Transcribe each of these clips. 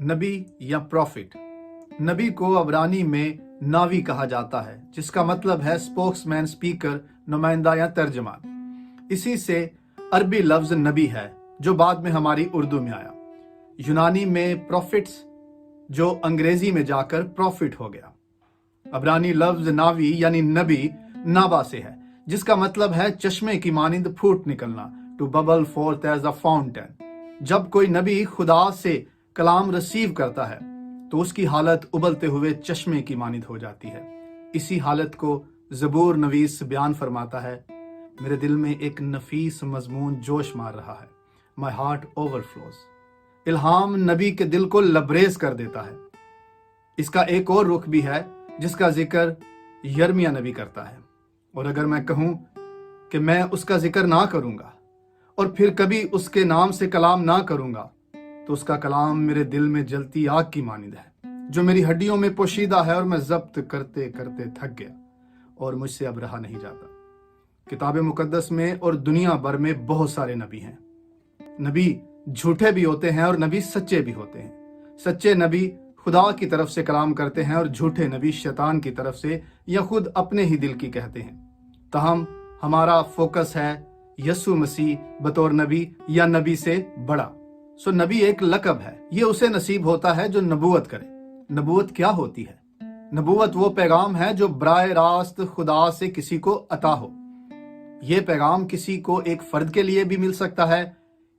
नबी या प्रॉफिट। नबी को अबरानी में नावी कहा जाता है, जिसका मतलब है स्पोक्समैन, स्पीकर, नुमाइंदा या तर्जमान। इसी से अरबी लफ्ज नबी है, जो बाद में हमारी उर्दू में आया। यूनानी में प्रॉफिट्स, जो अंग्रेजी में जाकर प्रॉफिट हो गया। अबरानी लफ्ज नावी यानी नबी नाबा से है, जिसका मतलब है चश्मे की मानिंद फूट निकलना, to bubble forth as a fountain. जब कोई नबी खुदा से कलाम रिसीव करता है तो उसकी हालत उबलते हुए चश्मे की मानिंद हो जाती है। इसी हालत को ज़बूर नवीस बयान फरमाता है, मेरे दिल में एक नफीस मजमून जोश मार रहा है, माई हार्ट ओवरफ्लोज। इल्हाम नबी के दिल को लबरेज कर देता है। इसका एक और रुख भी है जिसका जिक्र यर्मिया नबी करता है, और अगर मैं कहूं कि मैं उसका जिक्र ना करूंगा और फिर कभी उसके नाम से कलाम ना करूंगा, तो उसका कलाम मेरे दिल में जलती आग की मानिंद है, जो मेरी हड्डियों में पोशीदा है, और मैं जब्त करते करते थक गया और मुझसे अब रहा नहीं जाता। किताब मुकद्दस में और दुनिया भर में बहुत सारे नबी हैं। नबी झूठे भी होते हैं और नबी सच्चे भी होते हैं। सच्चे नबी खुदा की तरफ से कलाम करते हैं और झूठे नबी शैतान की तरफ से या खुद अपने ही दिल की कहते हैं। तहम हमारा फोकस है यसु मसीह बतौर नबी या नबी से बड़ा। सो नबी एक लकब है, ये उसे नसीब होता है जो नबूवत करे। नबूवत क्या होती है? नबूवत वो पैगाम है जो बराह रास्त खुदा से किसी को अता हो। ये पैगाम किसी को एक फर्द के लिए भी मिल सकता है,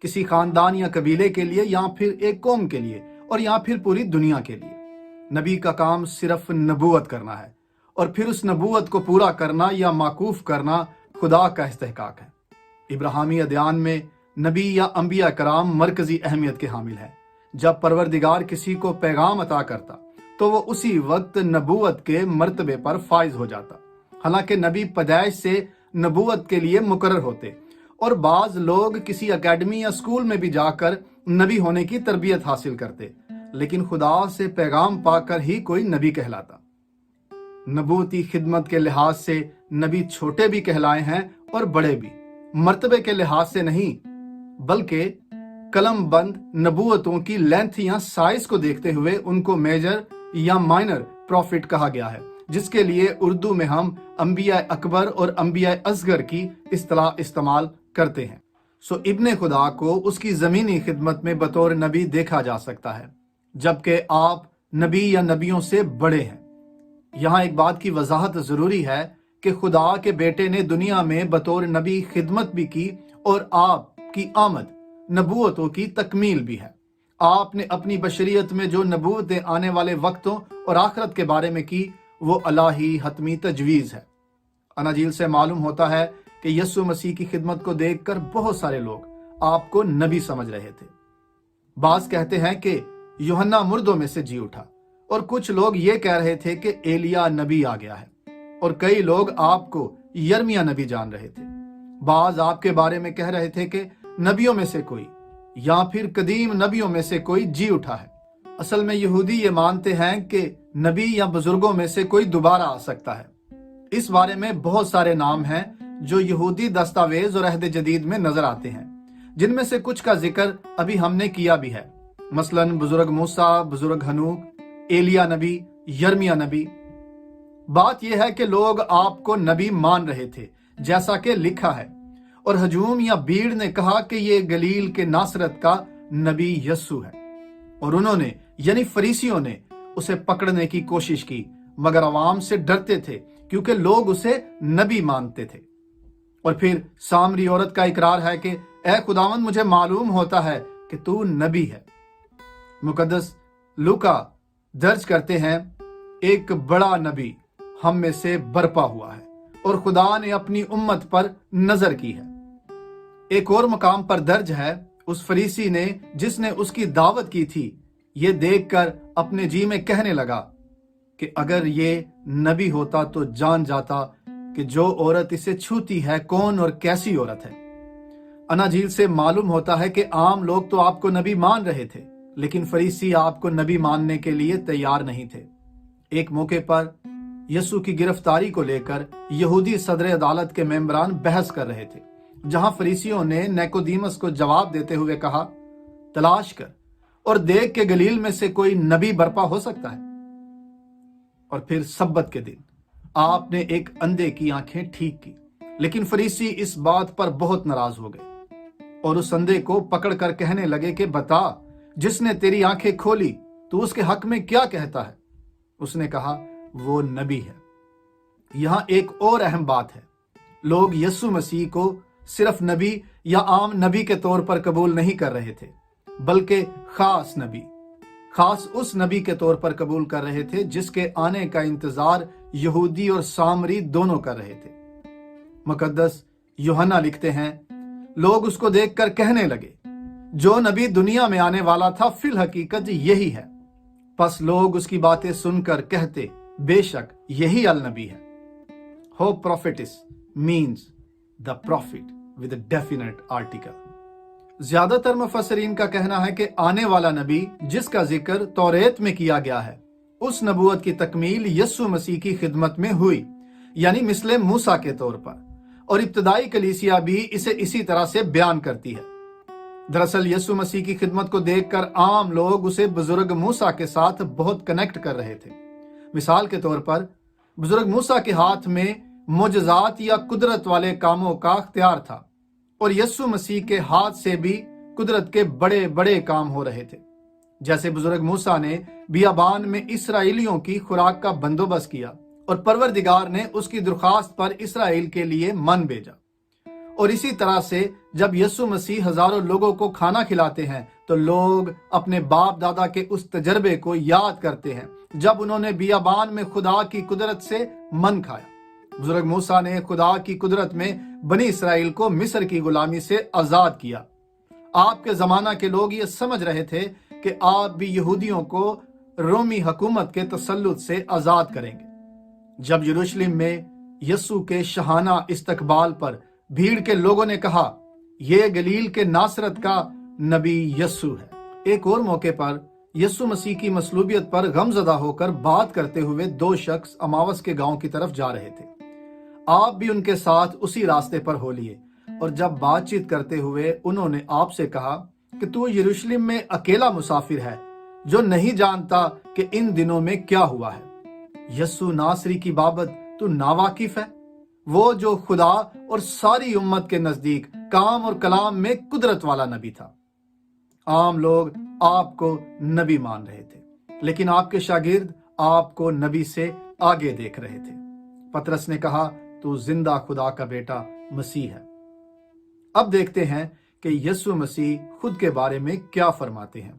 किसी खानदान या कबीले के लिए, या फिर एक कौम के लिए, और या फिर पूरी दुनिया के लिए। नबी का काम सिर्फ नबूवत करना है, और फिर उस नबूवत को पूरा करना या माकूफ करना खुदा का इस्तेहकाक है। इब्राहिमी अदयान में नबी या अंबिया कराम मरकजी अहमियत के हामिल है। जब परवरदिगार किसी को पैगाम अता करता तो वो उसी वक्त नबूवत के मर्तबे पर फाइज हो जाता। हालांकि नबी पैदाइश से नबूवत के लिए मुकर्रर होते, और बाज लोग किसी एकेडमी या स्कूल में भी जाकर नबी होने की तरबियत हासिल करते, लेकिन खुदा से पैगाम पाकर ही कोई नबी कहलाता। नबूती खिदमत के लिहाज से नबी छोटे भी कहलाए हैं और बड़े भी, मर्तबे के लिहाज से नहीं, बल्कि कलम बंद नबूवतों की लेंथ या साइज को देखते हुए उनको मेजर या माइनर प्रॉफिट कहा गया है, जिसके लिए उर्दू में हम अंबिया अकबर और अंबिया असगर की इस्तिलाह इस्तेमाल करते हैं। सो इब्ने खुदा को उसकी जमीनी खिदमत में बतौर नबी देखा जा सकता है, जबकि आप नबी या नबियों से बड़े हैं। यहाँ एक बात की वजाहत जरूरी है कि खुदा के बेटे ने दुनिया में बतौर नबी खिदमत भी की, और आपकी आमद नबूवतों की तकमील भी है। आपने अपनी बशरियत में जो नबूवतें आने वाले वक्तों और आखिरत के बारे में की, वो अलाही हतमी तजवीज़ है। अनाजील से मालूम होता है कि यसु मसीह की खिदमत को देखकर बहुत सारे लोग आपको नबी समझ रहे थे। बाज कहते हैं कि यूहन्ना मुर्दों में से जी उठा, और कुछ लोग ये कह रहे थे कि एलिया नबी आ गया है, और कई लोग आपको यर्मिया नबी जान रहे थे। बाज आपके बारे में कह रहे थे कि नबियों में से कोई या फिर कदीम नबियों में से कोई जी उठा है। असल में यहूदी ये मानते हैं कि नबी या बुजुर्गों में से कोई दोबारा आ सकता है। इस बारे में बहुत सारे नाम हैं जो यहूदी दस्तावेज और अहद जदीद में नजर आते हैं, जिनमें से कुछ का जिक्र अभी हमने किया भी है। मसलन बुजुर्ग मूसा, बुजुर्ग हनूक, एलिया नबी, यर्मिया नबी। बात यह है कि लोग आपको नबी मान रहे थे, जैसा कि लिखा है, और हजूम या भीड़ ने कहा कि ये गलील के नासरत का नबी यस्सु है, और उन्होंने यानी फरीसियों ने उसे पकड़ने की कोशिश की, मगर अवाम से डरते थे क्योंकि लोग उसे नबी मानते थे। और फिर सामरी औरत का इकरार है कि ए खुदावंद, मुझे मालूम होता है कि तू नबी है। मुकद्दस लूका दर्ज करते हैं, एक बड़ा नबी हम में से बरपा हुआ है और खुदा ने अपनी उम्मत पर नजर की है। एक और मकाम पर दर्ज है, उस फरीसी ने जिसने उसकी दावत की थी, ये देखकर अपने जी में कहने लगा कि अगर ये नबी होता तो जान जाता कि जो औरत इसे छूती है कौन और कैसी औरत है। अनाजील से मालूम होता है कि आम लोग तो आपको नबी मान रहे थे, लेकिन फरीसी आपको नबी मानने के लिए तैयार नहीं थे। एक मौके पर यसु की गिरफ्तारी को लेकर यहूदी सदर अदालत के मेंबरान बहस कर रहे थे, जहां फरीसियों ने निकोदेमुस को जवाब देते हुए कहा, तलाश कर और देख के गलील में से कोई नबी बर्पा हो सकता है? और फिर सब्बत के दिन आपने एक अंधे की आंखें ठीक की। लेकिन फरीसी इस बात पर बहुत नाराज हो गए और उस अंधे को पकड़कर कहने लगे कि बता, जिसने तेरी आंखें खोली तू उसके हक में क्या कहता है? उसने कहा, वो नबी है। यहां एक और अहम बात है, लोग यीशु मसीह को सिर्फ नबी या आम नबी के तौर पर कबूल नहीं कर रहे थे, बल्कि खास नबी, खास उस नबी के तौर पर कबूल कर रहे थे जिसके आने का इंतजार यहूदी और सामरी दोनों कर रहे थे। मुकद्दस यूहन्ना लिखते हैं, लोग उसको देखकर कहने लगे, जो नबी दुनिया में आने वाला था फिल हकीकत यही है। बस लोग उसकी बातें सुनकर कहते, बेशक यही अल नबी है। हो prophet is means the prophet with a definite article. ज्यादातर मुफस्सिरीन का कहना है कि आने वाला नबी जिसका जिक्र तौरेत में किया गया है, उस नबूवत की तकमील यीशु मसीह की खिदमत में हुई, यानी मिसले मूसा के तौर पर, और इब्तदाई कलीसिया भी इसे इसी तरह से बयान करती है। दरअसल यीशु मसीह की खिदमत को देखकर आम लोग उसे बुजुर्ग मूसा के साथ बहुत कनेक्ट कर रहे थे। मिसाल के तौर पर बुजुर्ग मूसा के हाथ में मोजज़ात या कुदरत वाले कामों का अख्तियार था, और यीशु मसीह के हाथ से भी कुदरत के बड़े बड़े काम हो रहे थे। जैसे बुजुर्ग मूसा ने बियाबान में इसराइलियों की खुराक का बंदोबस्त किया और परवरदिगार ने उसकी दरख्वास्त पर इसराइल के लिए मन भेजा। और इसी तरह से जब यीशु मसीह हजारों लोगों को खाना खिलाते हैं तो लोग अपने बाप दादा के उस तजर्बे को याद करते हैं जब उन्होंने बियाबान में खुदा की कुदरत से मन खाया। बुजुर्ग मूसा ने खुदा की कुदरत में बनी इसराइल को मिस्र की गुलामी से आजाद किया। आपके जमाना के लोग ये समझ रहे थे कि आप भी यहूदियों को रोमी हुकूमत के तसल्लुत से आजाद करेंगे। जब यरूशलेम में यीशु के शहाना इस्तकबाल पर भीड़ के लोगों ने कहा, यह गलील के नासरत का नबी यीशु है। एक और मौके पर यीशु मसीह की मसलूबियत पर गमजदा होकर बात करते हुए दो शख्स अमावस के गांव की तरफ जा रहे थे। आप भी उनके साथ उसी रास्ते पर हो लिए, और जब बातचीत करते हुए उन्होंने आपसे कहा कि तू यरूशलेम में अकेला मुसाफिर है जो नहीं जानता कि इन दिनों में क्या हुआ है। यीशु नासरी की बाबत तू नावाकिफ है, वो जो खुदा और सारी उम्मत के नजदीक काम और कलाम में कुदरत वाला नबी था। आम लोग आपको नबी मान रहे थे, लेकिन आपके शागिर्द आपको नबी से आगे देख रहे थे। पतरस ने कहा, तू जिंदा खुदा का बेटा मसीह है। अब देखते हैं कि यीशु मसीह खुद के बारे में क्या फरमाते हैं।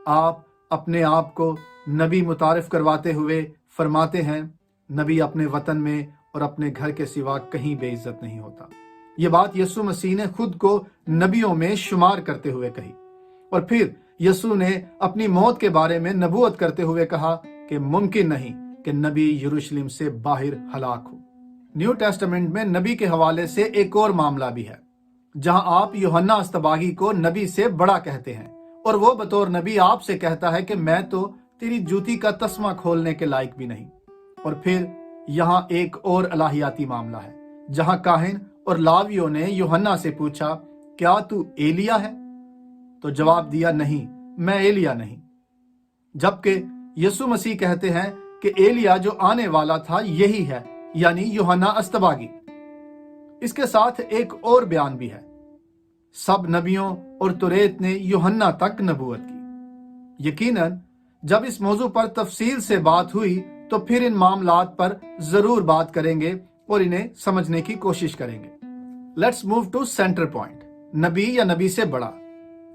आप अपने आप को नबी मुतारिफ करवाते हुए फरमाते हैं, नबी अपने वतन में और अपने घर के सिवा कहीं बेइज्जत नहीं होता। ये बात यीशु मसीह ने खुद को नबियों में शुमार करते हुए कही। और फिर यीशु ने अपनी मौत के बारे में नबूवत करते हुए कहा कि मुमकिन नहीं कि नबी यरूशलेम से बाहर हलाक हो। न्यू टेस्टामेंट में नबी के हवाले से एक और मामला भी है, जहां आप यूहन्ना अस्तबागी को नबी से बड़ा कहते हैं, और वो बतौर नबी आपसे कहता है कि मैं तो तेरी जूती का तस्मा खोलने के लायक भी नहीं। और फिर यहाँ एक और इलाहियाती मामला है, जहां काहिन और लावियों ने यूहन्ना से पूछा, क्या तू एलिया है? तो जवाब दिया, नहीं, मैं एलिया नहीं। जबकि यीशु मसीह कहते हैं कि एलिया जो आने वाला था यही है, यानी यूहन्ना अस्तबागी। इसके साथ एक और बयान भी है, सब नबियों और तुरेत ने यूहन्ना तक नबूवत की। यकीनन जब इस मौजू पर तफसील से बात हुई तो फिर इन मामलात पर जरूर बात करेंगे और इन्हें समझने की कोशिश करेंगे। Let's move to centre point, नबी या नबी से बड़ा।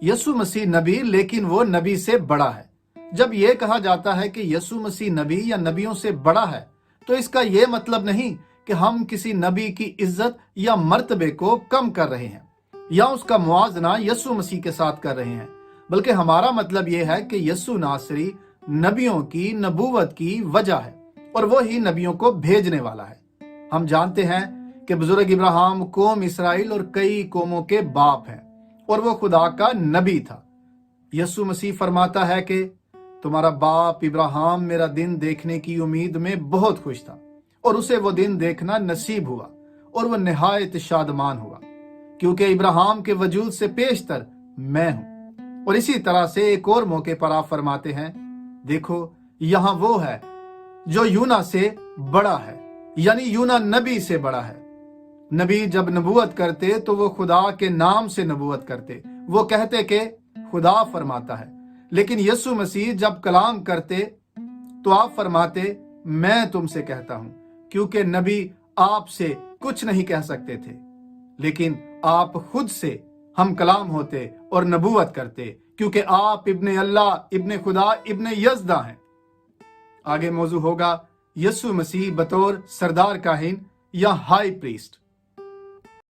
यीशु मसीह नबी, लेकिन वो नबी से बड़ा है। जब यह कहा जाता है कि यीशु मसीह नबी या नबियों से बड़ा है, तो इसका यह मतलब नहीं कि हम किसी नबी की इज्जत या मर्तबे को कम कर रहे हैं या उसका मुआजना यीशु मसीह के साथ कर रहे हैं, बल्कि हमारा मतलब यह है कि यीशु नासरी नबियों की नबूवत की वजह है और वो ही नबियों को भेजने वाला है। हम जानते हैं कि बुजुर्ग इब्राहिम कौम इसराइल और कई कौमों के बाप हैं और वो खुदा का नबी था। यीशु मसीह फरमाता है कि तुम्हारा बाप इब्राहिम मेरा दिन देखने की उम्मीद में बहुत खुश था और उसे वो दिन देखना नसीब हुआ और वो निहायत शादमान हुआ, क्योंकि इब्राहिम के वजूद से पेशतर मैं हूं। اور اسی طرح سے ایک اور موقع پر آپ فرماتے ہیں، دیکھو یہاں وہ ہے جو یونا سے بڑا ہے، یعنی یونا نبی سے بڑا ہے۔ نبی جب نبوت کرتے تو وہ خدا کے نام سے نبوت کرتے، وہ کہتے کہ خدا فرماتا ہے، لیکن یسوع مسیح جب کلام کرتے تو آپ فرماتے میں تم سے کہتا ہوں، کیونکہ نبی آپ سے کچھ نہیں کہہ سکتے تھے، لیکن آپ خود سے ہم کلام ہوتے اور نبوت کرتے، کیونکہ آپ ابن اللہ، ابن خدا، ابن یزدہ ہیں۔ آگے موضوع ہوگا یسوع مسیح بطور سردار کاہن یا ہائی پریسٹ۔